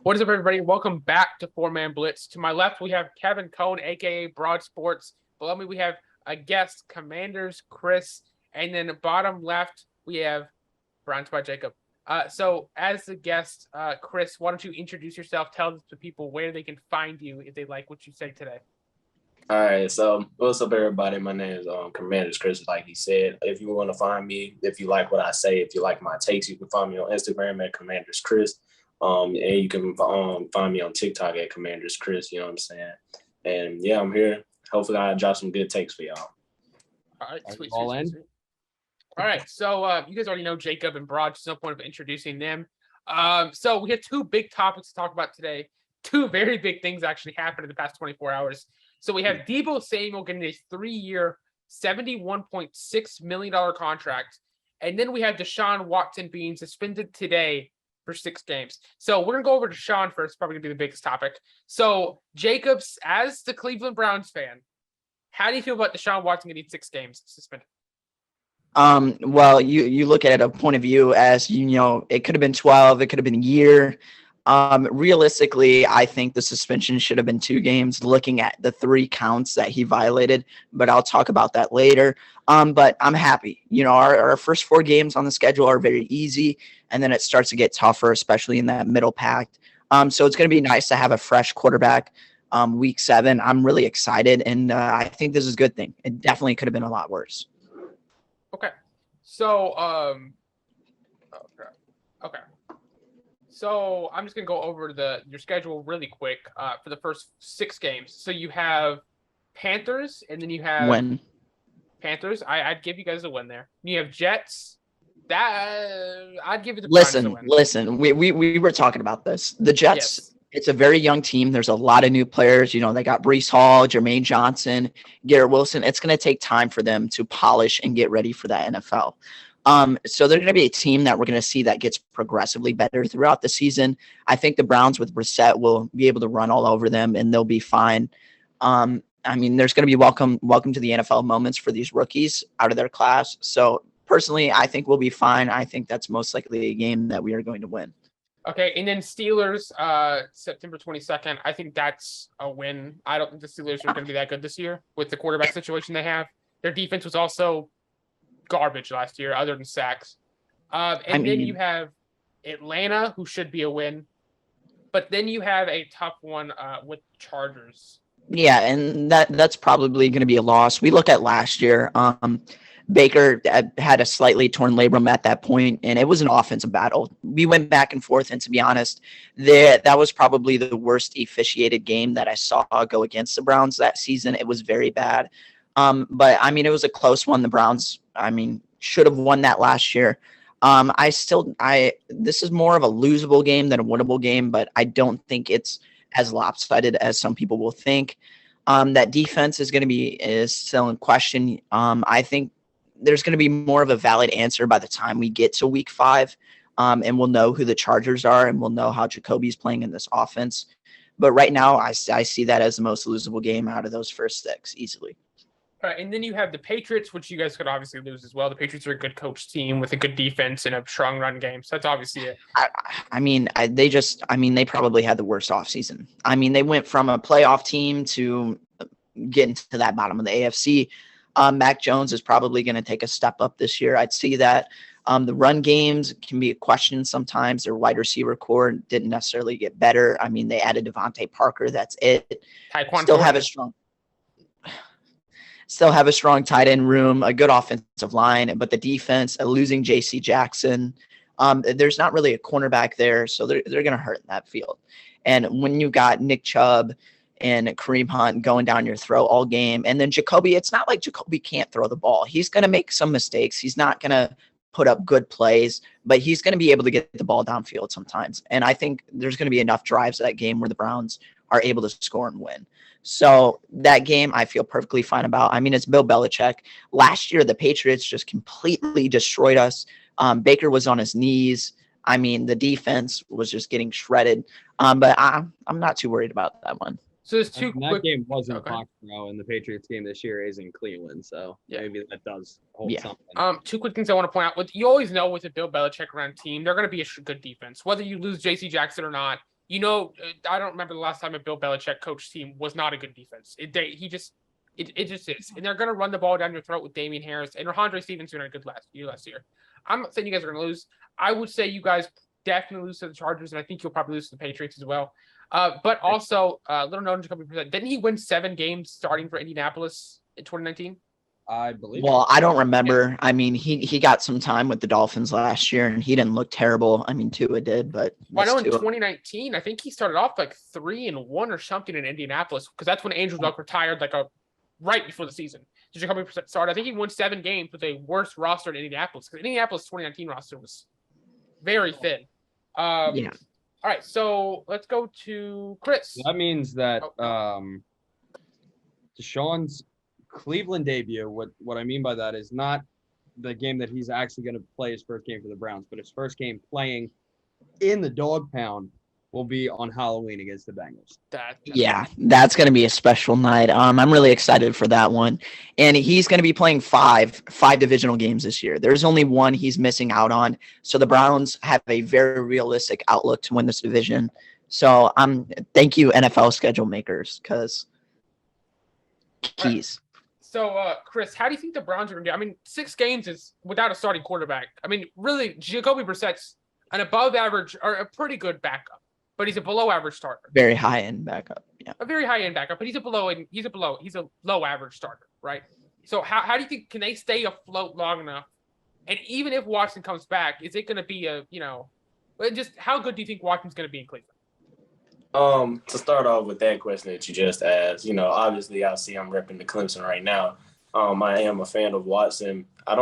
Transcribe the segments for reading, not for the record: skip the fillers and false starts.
What is up, everybody? Welcome back to Four Man Blitz. To my left, we have Kevin Cohn, aka BroadSports. Below me, we have a guest, CommanderChris, and then bottom left, we have BrownsByJaykeb. So, as the guest, Chris, why don't you introduce yourself? Tell the people where they can find you if they like what you say today. All right, so what's up, everybody? My name is CommanderChris, like he said. If you want to find me, if you like what I say, if you like my takes, you can find me on Instagram at CommanderChris. And you can find me on TikTok at CommanderChris. You know what I'm saying? And yeah, I'm here. Hopefully, I drop some good takes for y'all. All right, sweet. All right, so you guys already know Jacob and Broad. Just no point of introducing them. So we have two big topics to talk about today. Two very big things actually happened in the past 24 hours. So we have Deebo Samuel getting a 3-year, $71.6 million contract. And then we have Deshaun Watson being suspended today for 6 games. So we're going to go over to Deshaun first, probably going to be the biggest topic. So Jacobs, as the Cleveland Browns fan, how do you feel about Deshaun Watson getting 6 games suspended? Well, you look at it a point of view as, it could have been 12, it could have been a year. Realistically, I think the suspension should have been 2 games looking at the 3 counts that he violated, but I'll talk about that later. But I'm happy. Our first 4 games on the schedule are very easy, and then it starts to get tougher, especially in that middle pack. So it's going to be nice to have a fresh quarterback week 7. I'm really excited, and I think this is a good thing. It definitely could have been a lot worse. Okay. So, okay. So I'm just gonna go over your schedule really quick for the first 6 games. So you have Panthers, and then you have win. Panthers. I'd give you guys a win there. You have Jets. That I'd give you the Listen. We were talking about this. The Jets. Yes. It's a very young team. There's a lot of new players. They got Breece Hall, Jermaine Johnson, Garrett Wilson. It's going to take time for them to polish and get ready for that NFL. So they're going to be a team that we're going to see that gets progressively better throughout the season. I think the Browns with Brissett will be able to run all over them, and they'll be fine. There's going to be welcome to the NFL moments for these rookies out of their class. So personally, I think we'll be fine. I think that's most likely a game that we are going to win. Okay, and then Steelers, September 22nd. I think that's a win. I don't think the Steelers are going to be that good this year with the quarterback situation they have. Their defense was also garbage last year, other than sacks. Then you have Atlanta, who should be a win. But then you have a tough one with Chargers. Yeah, and that's probably going to be a loss. We look at last year. Baker had a slightly torn labrum at that point, and it was an offensive battle. We went back and forth, and to be honest, that was probably the worst officiated game that I saw go against the Browns that season. It was very bad. But it was a close one. The Browns, should have won that last year. This is more of a losable game than a winnable game, but I don't think it's as lopsided as some people will think. That defense is still in question. I think there's going to be more of a valid answer by the time we get to week 5. And we'll know who the Chargers are, and we'll know how Jacoby's playing in this offense. But right now, I see that as the most losable game out of those first 6 easily. All right, and then you have the Patriots, which you guys could obviously lose as well. The Patriots are a good coach team with a good defense and a strong run game. So that's obviously it. They probably had the worst offseason. They went from a playoff team to getting to that bottom of the AFC. Mac Jones is probably going to take a step up this year. I'd see that. The run games can be a question sometimes. Their wide receiver core didn't necessarily get better. They added Devontae Parker. That's it. Still have a strong tight end room, a good offensive line, but the defense, losing J.C. Jackson, there's not really a cornerback there, so they're going to hurt in that field. And when you got Nick Chubb and Kareem Hunt going down your throat all game, and then Jacoby, it's not like Jacoby can't throw the ball. He's going to make some mistakes. He's not going to put up good plays, but he's going to be able to get the ball downfield sometimes. And I think there's going to be enough drives that game where the Browns are able to score and win. So that game I feel perfectly fine about. It's Bill Belichick. Last year, the Patriots just completely destroyed us. Baker was on his knees. The defense was just getting shredded. But I'm not too worried about that one. So there's two that quick... game wasn't Foxborough, and the Patriots game this year is in Cleveland, so maybe that does hold something. 2 quick things I want to point out. You always know with a Bill Belichick run team, they're going to be a good defense. Whether you lose J.C. Jackson or not, I don't remember the last time a Bill Belichick coached team was not a good defense. It just is. And they're going to run the ball down your throat with Damian Harris. And Ramondre Stevenson had a good last year. I'm not saying you guys are going to lose. I would say you guys definitely lose to the Chargers, and I think you'll probably lose to the Patriots as well. But also, little known, Jacoby Brissett, didn't he win 7 games starting for Indianapolis in 2019? I believe. Well, I don't remember. I mean, he got some time with the Dolphins last year, and he didn't look terrible. I mean, Tua did, but I know in 2019, I think he started off like 3-1 or something in Indianapolis because that's when Andrew Luck retired, right before the season. So Jacoby Brissett started. I think he won 7 games with a worse roster in Indianapolis because Indianapolis 2019 roster was very thin. Yeah. All right, so let's go to Chris. That means that Deshaun's Cleveland debut, what I mean by that is not the game that he's actually going to play his first game for the Browns, but his first game playing in the dog pound will be on Halloween against the Bengals. Yeah, that's going to be a special night. I'm really excited for that one. And he's going to be playing five divisional games this year. There's only one he's missing out on. So the Browns have a very realistic outlook to win this division. So thank you, NFL schedule makers, because keys. So, Chris, how do you think the Browns are going to do? I mean, 6 games is without a starting quarterback. I mean, really, Jacoby Brissett's an above average or a pretty good backup. But he's a below average starter. Very high end backup. Yeah. A very high end backup, but he's a low average starter, right? So how do you think can they stay afloat long enough? And even if Watson comes back, is it going to be just how good do you think Watson's going to be in Cleveland? To start off with that question that you just asked, obviously I see I'm repping the Clemson right now. I am a fan of Watson. I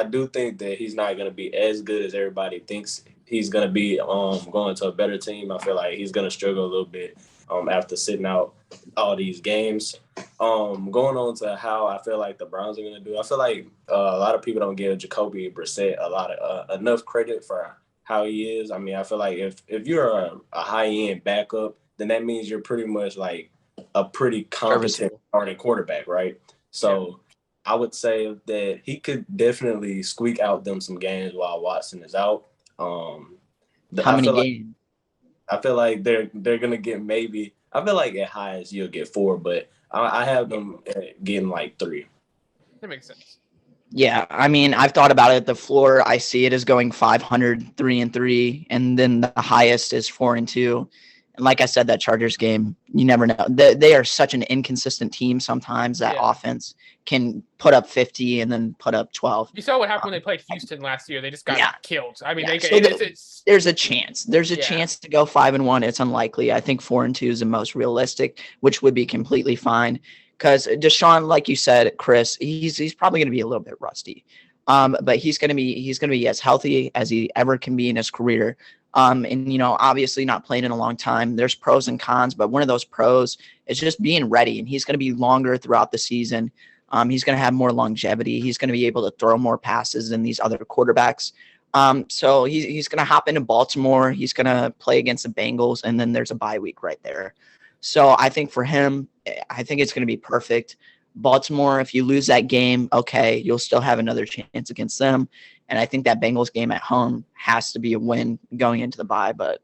do think that he's not going to be as good as everybody thinks he's going to be going to a better team. I feel like he's going to struggle a little bit after sitting out all these games. Going on to how I feel like the Browns are going to do, I feel like a lot of people don't give Jacoby Brissett enough credit for how he is. I mean, I feel like if you're a high-end backup, then that means you're pretty much like a pretty competent starting quarterback, right? So I would say that he could definitely squeak out them some games while Watson is out. How many games? I feel like they're gonna get maybe. I feel like at highest you'll get 4, but I have them getting like 3. That makes sense. Yeah, I mean, I've thought about it. The floor, I see it as going 500, 3-3, and then the highest is 4-2. And like I said, that Chargers game, you never know. They are such an inconsistent team sometimes. That offense can put up 50 and then put up 12. You saw what happened when they played Houston last year. They just got killed. I mean, there's a chance. There's a chance to go 5-1. It's unlikely. I think 4-2 is the most realistic, which would be completely fine. Because Deshaun, like you said, Chris, he's probably going to be a little bit rusty. But he's going to be as healthy as he ever can be in his career. And obviously not playing in a long time. There's pros and cons, but one of those pros is just being ready. And he's going to be longer throughout the season. He's going to have more longevity. He's going to be able to throw more passes than these other quarterbacks. So he's going to hop into Baltimore. He's going to play against the Bengals, and then there's a bye week right there. So I think for him, I think it's going to be perfect. Baltimore, if you lose that game, okay, you'll still have another chance against them. And I think that Bengals game at home has to be a win going into the bye, but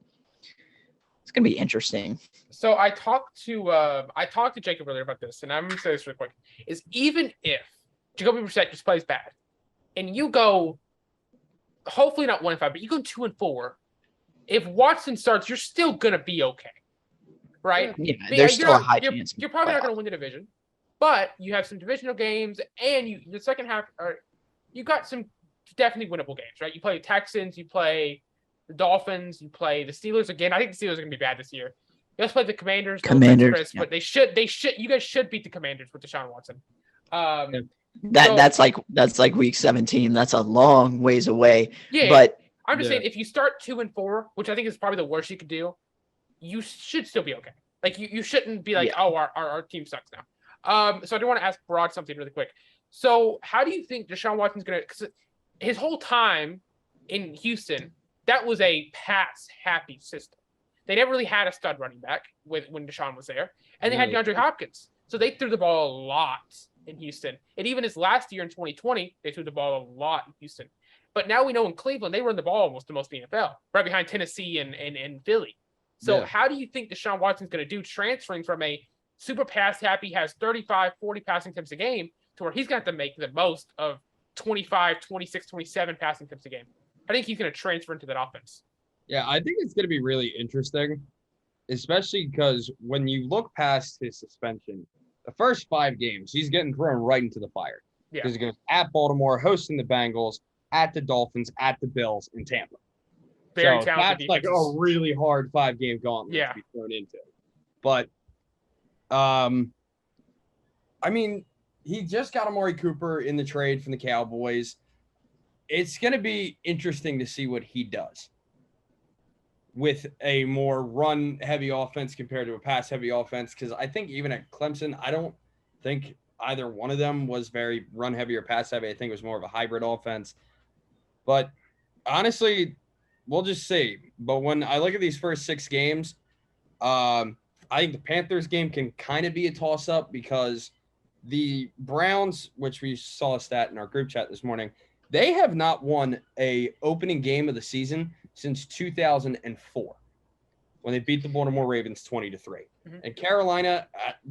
it's going to be interesting. So I talked to Jacob earlier about this, and I'm going to say this real quick, is even if Jacoby Brissett just plays bad and you go, hopefully not 1-5, but you go 2-4, if Watson starts, you're still going to be okay. Right? Yeah, there's still a high chance. You're probably not going to win the division, but you have some divisional games, and the second half, you got some definitely winnable games, right? You play the Texans, you play the Dolphins, you play the Steelers again. I think the Steelers are going to be bad this year. You also play the Commanders, but they should. You guys should beat the Commanders with Deshaun Watson. That's like week 17. That's a long ways away. Yeah, but I'm just saying if you start 2-4, which I think is probably the worst you could do, you should still be okay. Like you shouldn't be like, our team sucks now. So I do want to ask Broad something really quick. So how do you think Deshaun Watson's going to, because his whole time in Houston, that was a pass-happy system. They never really had a stud running back when Deshaun was there. And they had DeAndre Hopkins. So they threw the ball a lot in Houston. And even his last year in 2020, they threw the ball a lot in Houston. But now we know in Cleveland, they run the ball almost the most in the NFL, right behind Tennessee and Philly. So how do you think Deshaun Watson's going to do transferring from a super pass happy, has 35, 40 passing attempts a game to where he's going to have to make the most of 25, 26, 27 passing attempts a game? I think he's going to transfer into that offense. Yeah, I think it's going to be really interesting, especially because when you look past his suspension, the first 5 games, he's getting thrown right into the fire. Yeah. Because he goes at Baltimore, hosting the Bengals, at the Dolphins, at the Bills, and Tampa. Very so talented that's like defenses. a really hard 5-game gauntlet to be thrown into. But, I mean, he just got Amari Cooper in the trade from the Cowboys. It's going to be interesting to see what he does with a more run-heavy offense compared to a pass-heavy offense. Because I think even at Clemson, I don't think either one of them was very run-heavy or pass-heavy. I think it was more of a hybrid offense. But honestly, we'll just see. But when I look at these first 6 games, I think the Panthers game can kind of be a toss-up because the Browns, which we saw a stat in our group chat this morning, they have not won a opening game of the season since 2004 when they beat the Baltimore Ravens 20-3. Mm-hmm. And Carolina,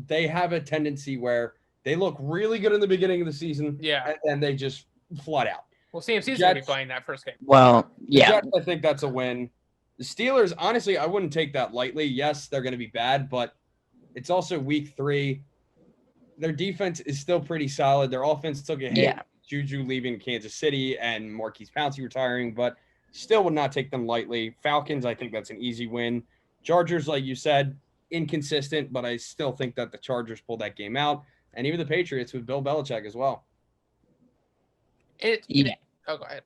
they have a tendency where they look really good in the beginning of the season, and then they just flood out. Well, CMC's going to be playing that first game. Well, yeah. The Jets, I think that's a win. The Steelers, honestly, I wouldn't take that lightly. Yes, they're going to be bad, but it's also week 3. Their defense is still pretty solid. Their offense took a hit. Yeah. Juju leaving Kansas City and Marquise Pouncey retiring, but still would not take them lightly. Falcons, I think that's an easy win. Chargers, like you said, inconsistent, but I still think that the Chargers pulled that game out. And even the Patriots with Bill Belichick as well. Oh, go ahead.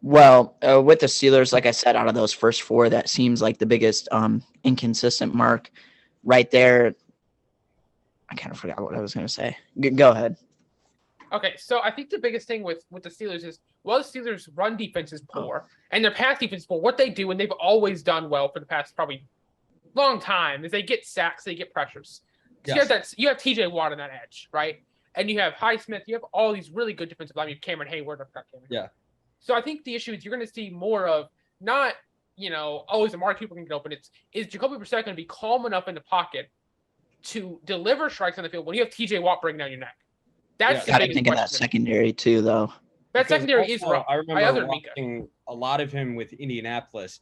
Well, with the Steelers, like I said, out of those first 4, that seems like the biggest inconsistent mark right there. I kind of forgot what I was going to say. Go ahead. Okay, so I think the biggest thing with the Steelers is, the Steelers' run defense is poor, and their pass defense is poor. What they do, and they've always done well for the past probably long time, is they get sacks, they get pressures. Yes. You have T.J. Watt on that edge, right? And you have Highsmith. You have all these really good defensive linemen. You have Cameron Hayward. Yeah. So I think the issue is you're going to see more of not, always Amari Cooper can get open. Is Jacoby Brissett going to be calm enough in the pocket to deliver strikes on the field when you have T.J. Watt bring down your neck? That's the biggest question. Think of that secondary too, though. That secondary is rough. I remember watching a lot of him with Indianapolis.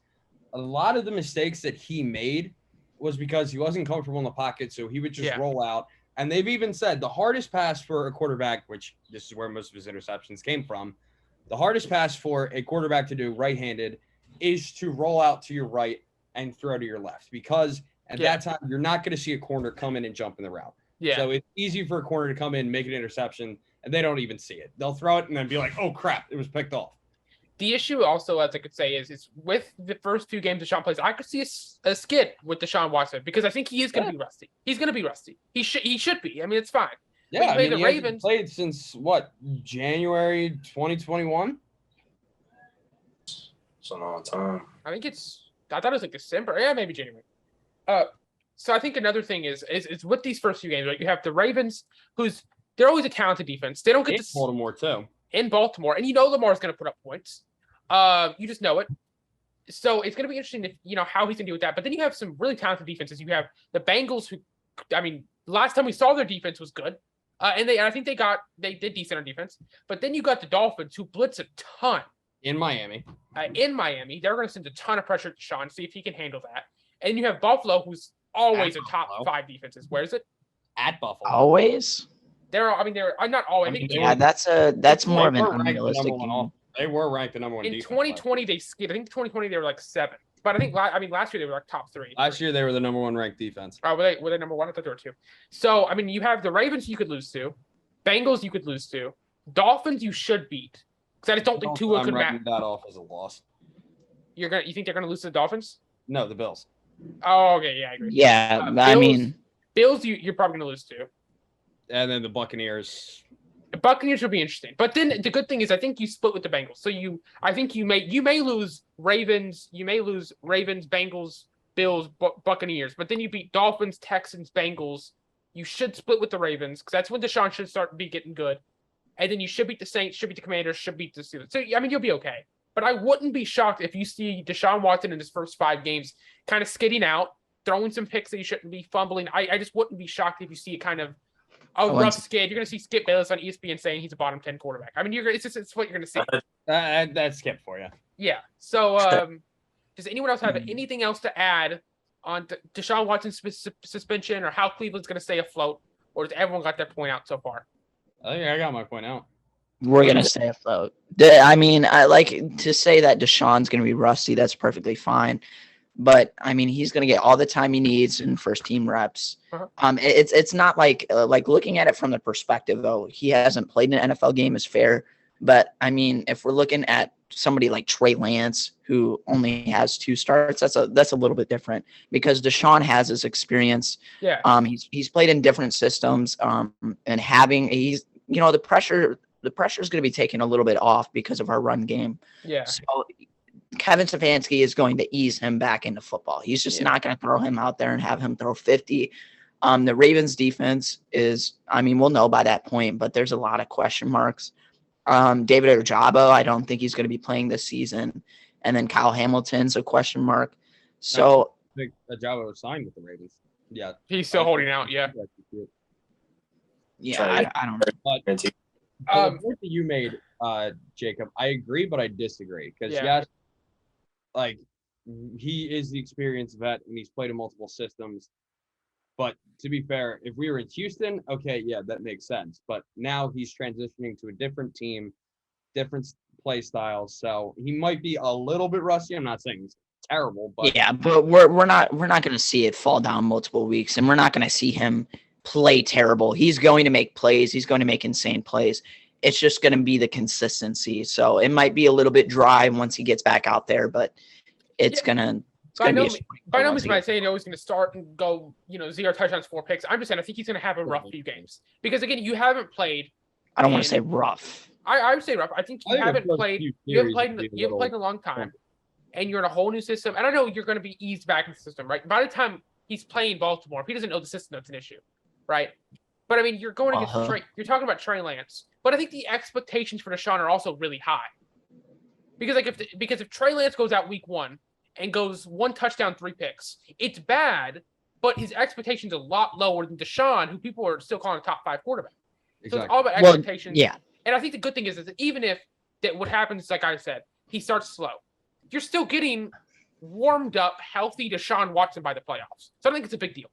A lot of the mistakes that he made was because he wasn't comfortable in the pocket, so he would just roll out. And they've even said the hardest pass for a quarterback, which this is where most of his interceptions came from, the hardest pass for a quarterback to do right-handed is to roll out to your right and throw to your left, because at that time you're not going to see a corner come in and jump in the route. Yeah. So it's easy for a corner to come in, make an interception, and they don't even see it. They'll throw it and then be like, oh, crap, it was picked off. The issue also, as I could say, is with the first 2 games Deshaun plays, I could see a skid with Deshaun Watson because I think he is going to be rusty. He's going to be rusty. He should be. I mean, it's fine. Yeah, the Ravens played since, January 2021? It's a long time. I thought it was like December. Yeah, maybe January. So I think another thing is with these first few games, right? You have the Ravens, they're always a talented defense. They don't get to Baltimore too. In Baltimore, and Lamar's going to put up points. You just know it. So it's going to be interesting if how he's going to do with that. But then you have some really talented defenses. You have the Bengals, who, last time we saw their defense was good, and I think they did decent on defense. But then you got the Dolphins, who blitz a ton in Miami. They're going to send a ton of pressure to Sean, see if he can handle that. And you have Buffalo, who's always a top 5 defenses. Where is it? At Buffalo. Always. They're not always. That's more of an unrealistic. They were ranked the number 1 in defense. 2020. They skid. I think 2020 they were like 7. But I think last year they were like top 3. Last year they were the number 1 ranked defense. Oh, were they number 1? I thought they were 2. So you have the Ravens you could lose to, Bengals you could lose to, Dolphins you should beat. Because I just don't think Tua could match. that off as a loss. You think they're gonna lose to the Dolphins? No, the Bills. Oh, okay, yeah, I agree. Yeah, Bills you're probably gonna lose to. And then the Buccaneers. The Buccaneers will be interesting. But then the good thing is I think you split with the Bengals. So I think you may lose Ravens, Bengals, Bills, Buccaneers. But then you beat Dolphins, Texans, Bengals. You should split with the Ravens because that's when Deshaun should start getting good. And then you should beat the Saints, should beat the Commanders, should beat the Steelers. So you'll be okay. But I wouldn't be shocked if you see Deshaun Watson in his first 5 games kind of skidding out, throwing some picks that he shouldn't be, fumbling. I just wouldn't be shocked if you see kind of a rough skid. You're going to see Skip Bayless on ESPN saying he's a bottom 10 quarterback. I mean, it's what you're going to see. That's Skip for you. Yeah. So does anyone else have anything else to add on Deshaun Watson's suspension or how Cleveland's going to stay afloat? Or has everyone got their point out so far? I think I got my point out. We're going to stay afloat. I mean, I like to say that Deshaun's going to be rusty. That's perfectly fine. But, I mean, he's going to get all the time he needs in first-team reps. It's not like looking at it from the perspective, though, he hasn't played an NFL game is fair. But, I mean, if we're looking at somebody like Trey Lance, who only has 2 starts, that's a little bit different because Deshaun has his experience. Yeah. He's played in different systems, and the pressure is going to be taken a little bit off because of our run game. Yeah. So Kevin Stefanski is going to ease him back into football. He's just not going to throw him out there and have him throw 50. The Ravens defense is, I mean, we'll know by that point, but there's a lot of question marks. David Ojabo, I don't think he's going to be playing this season. And then Kyle Hamilton's a question mark. So I think Ojabo signed with the Ravens. Yeah. He's still holding out, yeah. Yeah, I don't know. The point that you made, Jacob, I agree, but I disagree. Because, yes, like, he is the experienced vet, and he's played in multiple systems. But to be fair, if we were in Houston, okay, yeah, that makes sense. But now he's transitioning to a different team, different play style. So he might be a little bit rusty. I'm not saying he's terrible, but but we're not going to see it fall down multiple weeks, and we're not going to see him play terrible. He's going to make plays. He's going to make insane plays. It's just going to be the consistency. So it might be a little bit dry once he gets back out there, but it's going to. By no means am I saying he's going to start and go, 0 touchdowns, 4 picks. I'm just saying I think he's going to have a rough few games because again, you haven't played. I don't want to say rough. I would say rough. I think you haven't played. You haven't played in a long time, and you're in a whole new system. And I know you're going to be eased back in the system, right? By the time he's playing Baltimore, if he doesn't know the system, that's an issue, right? But I mean, you're going against you're talking about Trey Lance, but I think the expectations for Deshaun are also really high because if Trey Lance goes out week 1. And goes 1 touchdown, 3 picks. It's bad, but his expectations are a lot lower than Deshaun, who people are still calling a top 5 quarterback. Exactly. So it's all about expectations. Yeah. And I think the good thing is that even if what happens, like I said, he starts slow, you're still getting warmed up, healthy Deshaun Watson by the playoffs. So I think it's a big deal.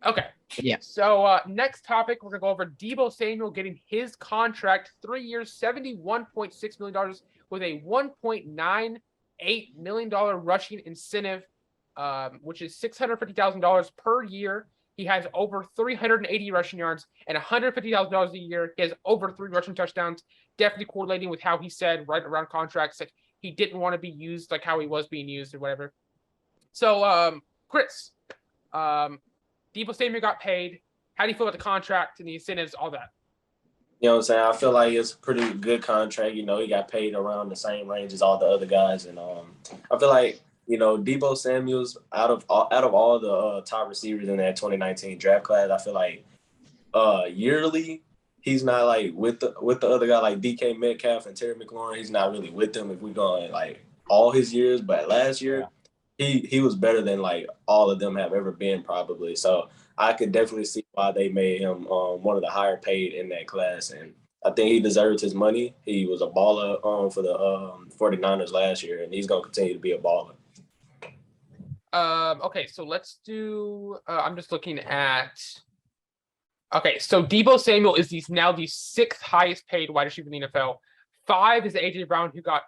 Okay. Yeah. So next topic, we're going to go over Deebo Samuel getting his contract, 3 years, $71.6 million with a $1.98 million rushing incentive, which is $650,000 per year. He has over 380 rushing yards and $150,000 a year. He has over 3 rushing touchdowns, definitely correlating with how he said right around contracts that he didn't want to be used like how he was being used or whatever. So, Chris, Deebo Samuel got paid. How do you feel about the contract and the incentives, all that? You know what I'm saying? I feel like it's a pretty good contract. He got paid around the same range as all the other guys. And I feel like, Deebo Samuel's out of all the top receivers in that 2019 draft class, I feel like yearly he's not like with the other guy like DK Metcalf and Terry McLaurin. He's not really with them if we're going like all his years. But last year he was better than like all of them have ever been probably. So I could definitely see why they made him one of the higher paid in that class. And I think he deserves his money. He was a baller for the 49ers last year, and he's going to continue to be a baller. Okay, so let's do I'm just looking at okay, so Deebo Samuel is now the 6th highest paid wide receiver in the NFL. 5 is AJ Brown, who got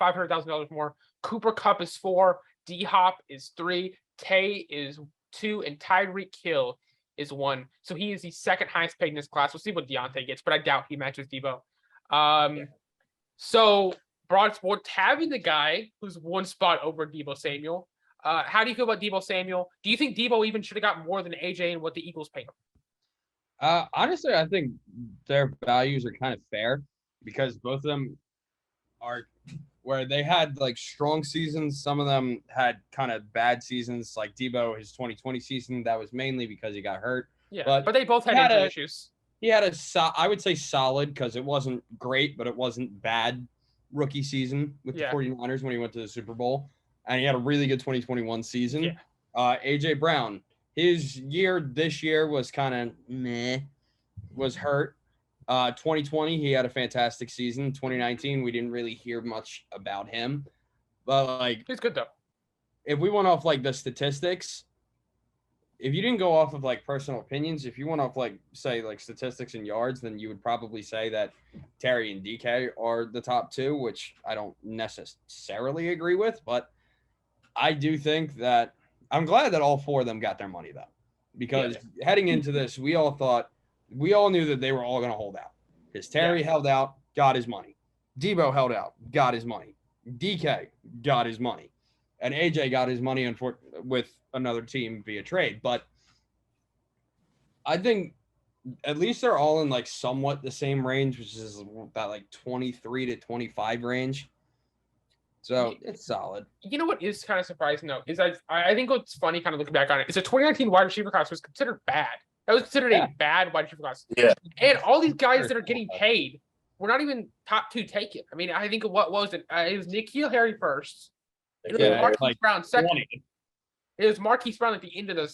$500,000 more. Cooper Kupp is 4. D-Hop is 3. Tay is 2, and Tyreek Hill is 1. So he is the 2nd highest paid in this class. We'll see what Deontay gets, but I doubt he matches Deebo. So BroadSports having the guy who's 1 spot over Deebo Samuel. How do you feel about Deebo Samuel? Do you think Deebo even should have got more than AJ and what the Eagles paid him? Honestly, I think their values are kind of fair because both of them are where they had like strong seasons. Some of them had kind of bad seasons, like Deebo, his 2020 season. That was mainly because he got hurt. Yeah, but they both had injury issues. He had I would say solid because it wasn't great, but it wasn't bad. rookie season with the 49ers when he went to the Super Bowl, and he had a really good 2021 season. Yeah. A.J. Brown, his year this year was kind of meh, was hurt. 2020, he had a fantastic season. 2019, we didn't really hear much about him. But, like, he's good, though. If we went off, like, the statistics, if you didn't go off of, like, personal opinions, if you went off, like, say, like, statistics and yards, then you would probably say that Terry and DK are the top two, which I don't necessarily agree with. But I do think that I'm glad that all four of them got their money, though, because heading into this, we all knew that they were all going to hold out. Because Terry held out, got his money. Deebo held out, got his money. DK got his money. And AJ got his money with another team via trade. But I think at least they're all in, like, somewhat the same range, which is about, like, 23 to 25 range. So it's solid. You know what is kind of surprising, though, is I think what's funny kind of looking back on it is the 2019 wide receiver class was considered bad. That was considered a bad wide receiver class. Yeah. And all these guys that are getting paid were not even top two taken. I mean, I think what was it? It was N'Keal Harry first. It was Marquise Brown second. 20. It was Marquise Brown at the end of the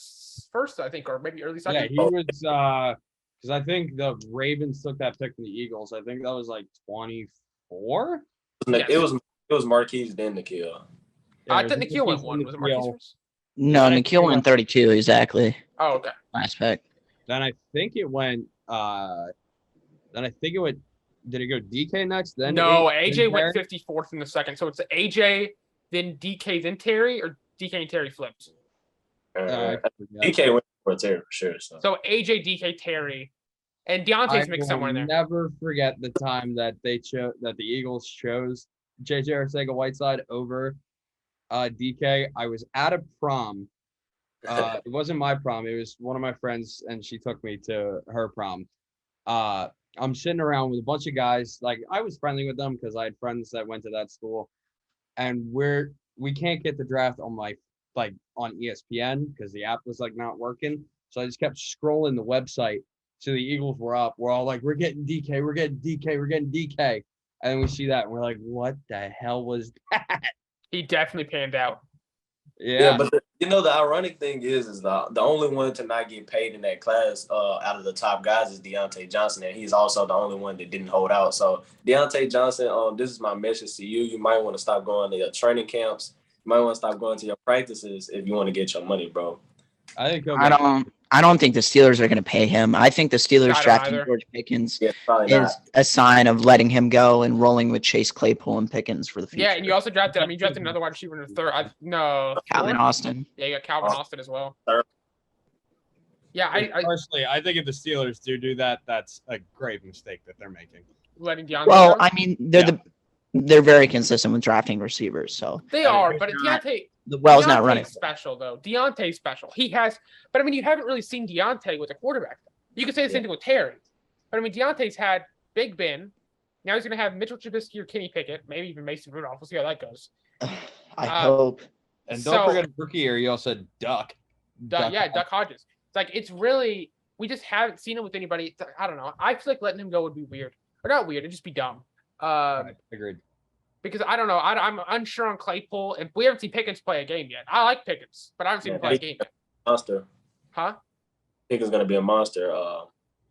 first, I think, or maybe early second. Yeah, he was because I think the Ravens took that pick from the Eagles. I think that was like 24. It was Marquise then N'Keal. I think N'Keal went one. Was it Marquise first? No, N'Keal went 32 exactly. Oh, okay. Last pick. Then I think it went. Did it go DK next? Then no, AJ went 54th in the second. So it's AJ, then DK, then Terry, or DK and Terry flipped. DK went for Terry for sure. So AJ, DK, Terry, and Deontay's mixed somewhere in there. Never forget the time that the Eagles chose JJ Arcega-Whiteside over DK. I was at a prom. It wasn't my prom. It was one of my friends, and she took me to her prom. I'm sitting around with a bunch of guys. Like, I was friendly with them because I had friends that went to that school, and we can't get the draft on on ESPN because the app was like not working. So I just kept scrolling the website. So the Eagles were up. We're all like, we're getting DK, we're getting DK, we're getting DK. And then we see that and we're like, what the hell was that? He definitely panned out. Yeah, but the ironic thing is the only one to not get paid in that class out of the top guys is Deontay Johnson, and he's also the only one that didn't hold out. So Deontay Johnson, this is my message to you. You might want to stop going to your training camps. You might want to stop going to your practices if you want to get your money, bro. I don't think the Steelers are going to pay him. I think the Steelers drafting George Pickens is a sign of letting him go and rolling with Chase Claypool and Pickens for the future. Yeah, and you also drafted another wide receiver in the third. Calvin Austin. Yeah, you got Calvin Austin as well. Yeah, personally, I think if the Steelers do that, that's a grave mistake that they're making. Letting Deontay go? I mean, they're very consistent with drafting receivers, so they are. But Deontay. The well's not running. Special though. Deontay's special. He has, but I mean, you haven't really seen Deontay with a quarterback. You could say the same thing with Terry, but I mean, Deontay's had Big Ben. Now he's going to have Mitchell Trubisky or Kenny Pickett, maybe even Mason Rudolph. We'll see how that goes. I hope. And don't forget rookie year. You also said Duck. Duck Hodges. It's like we just haven't seen him with anybody. I don't know. I feel like letting him go would be weird, or not weird. It'd just be dumb. Agreed. Because I don't know. I'm unsure on Claypool, and we haven't seen Pickens play a game yet. I like Pickens, but I haven't seen him play a game yet. Monster. Huh? Pickens gonna be a monster.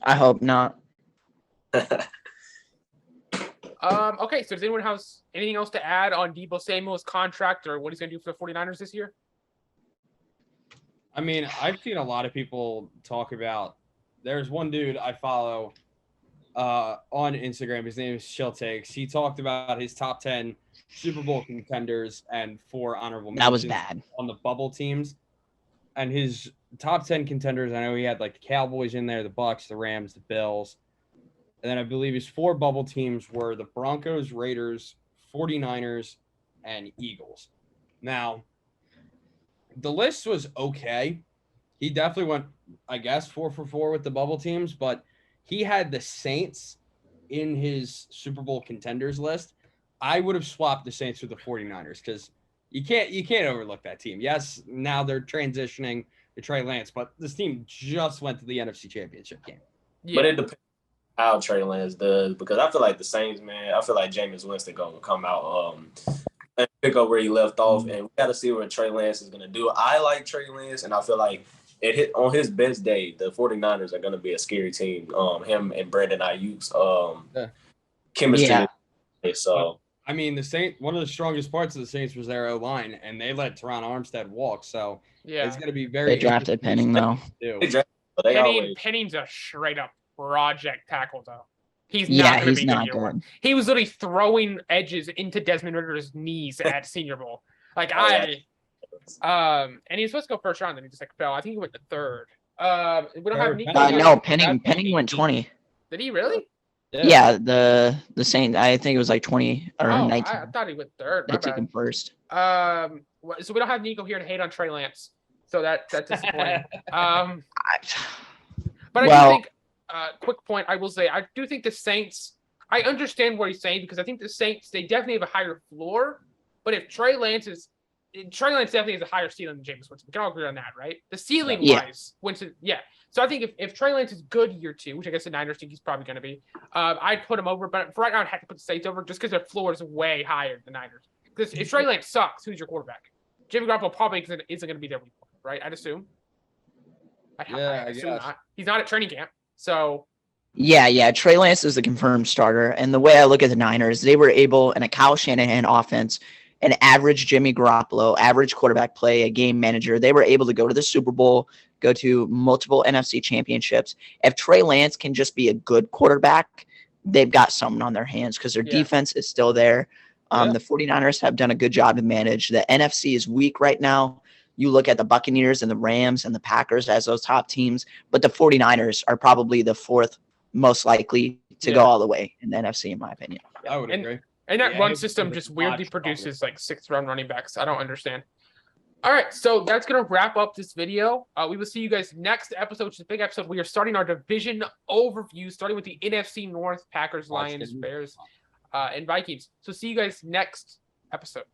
I hope not. Okay, so does anyone have anything else to add on Deebo Samuel's contract or what he's gonna do for the 49ers this year? I mean, I've seen a lot of people talk about. There's one dude I follow on Instagram. His name is Chill Takes. He talked about his top 10 Super Bowl contenders and 4 honorable mentions. That was bad. On the bubble teams. And his top 10 contenders, I know he had like the Cowboys in there, the Bucks, the Rams, the Bills. And then I believe his 4 bubble teams were the Broncos, Raiders, 49ers, and Eagles. Now, the list was okay. He definitely went, I guess, 4 for 4 with the bubble teams, but he had the Saints in his Super Bowl contenders list. I would have swapped the Saints with the 49ers because you can't overlook that team. Yes, now they're transitioning to Trey Lance, but this team just went to the NFC Championship game. Yeah. But it depends. how Trey Lance does, because I feel like the Saints, man, I feel like Jameis Winston gonna come out and pick up where he left off, and we got to see what Trey Lance is gonna do. I like Trey Lance, and I feel like on his best day, the 49ers are gonna be a scary team. Him and Brandon Ayuk's chemistry. Yeah. So I mean, one of the strongest parts of the Saints was their O-line, and they let Teron Armstead walk. So it's going to be very. They drafted Penning though. Penning's a straight up project tackle though. He's Yeah, not going to he's be not good. good. He was literally throwing edges into Desmond Ritter's knees at Senior Bowl. Like and he was supposed to go first round, then he just like fell. I think he went to third. We don't have Nico. No, Penning went 20. Did he really? Yeah, the Saints. I think it was like 20 or 19. I thought he went third. They took him first. So we don't have Nico here to hate on Trey Lance. So that's disappointing. But I do think, quick point, I will say, I do think the Saints, I understand what he's saying because I think the Saints, they definitely have a higher floor. But if Trey Lance definitely has a higher ceiling than Jameis Winston. We can all agree on that, right? The ceiling wise, Winston, yeah. So I think if Trey Lance is good year 2, which I guess the Niners think he's probably going to be, I'd put him over. But for right now, I'd have to put the Saints over just because their floor is way higher than the Niners. Because if Trey Lance sucks, who's your quarterback? Jimmy Garoppolo probably isn't going to be there week 1, right? I'd assume. I assume not. He's not at training camp, so. Yeah. Trey Lance is the confirmed starter. And the way I look at the Niners, they were able, in a Kyle Shanahan offense, an average Jimmy Garoppolo, average quarterback play, a game manager, they were able to go to the Super Bowl, go to multiple NFC championships. If Trey Lance can just be a good quarterback, they've got something on their hands because their defense is still there. The 49ers have done a good job to manage. The NFC is weak right now. You look at the Buccaneers and the Rams and the Packers as those top teams, but the 49ers are probably the 4th most likely to go all the way in the NFC, in my opinion. I would agree. And that run system just weirdly produces like 6th-round running backs. I don't understand. All right, so that's going to wrap up this video. We will see you guys next episode, which is a big episode. We are starting our division overview, starting with the NFC North, Packers, Lions, Bears, and Vikings. So see you guys next episode.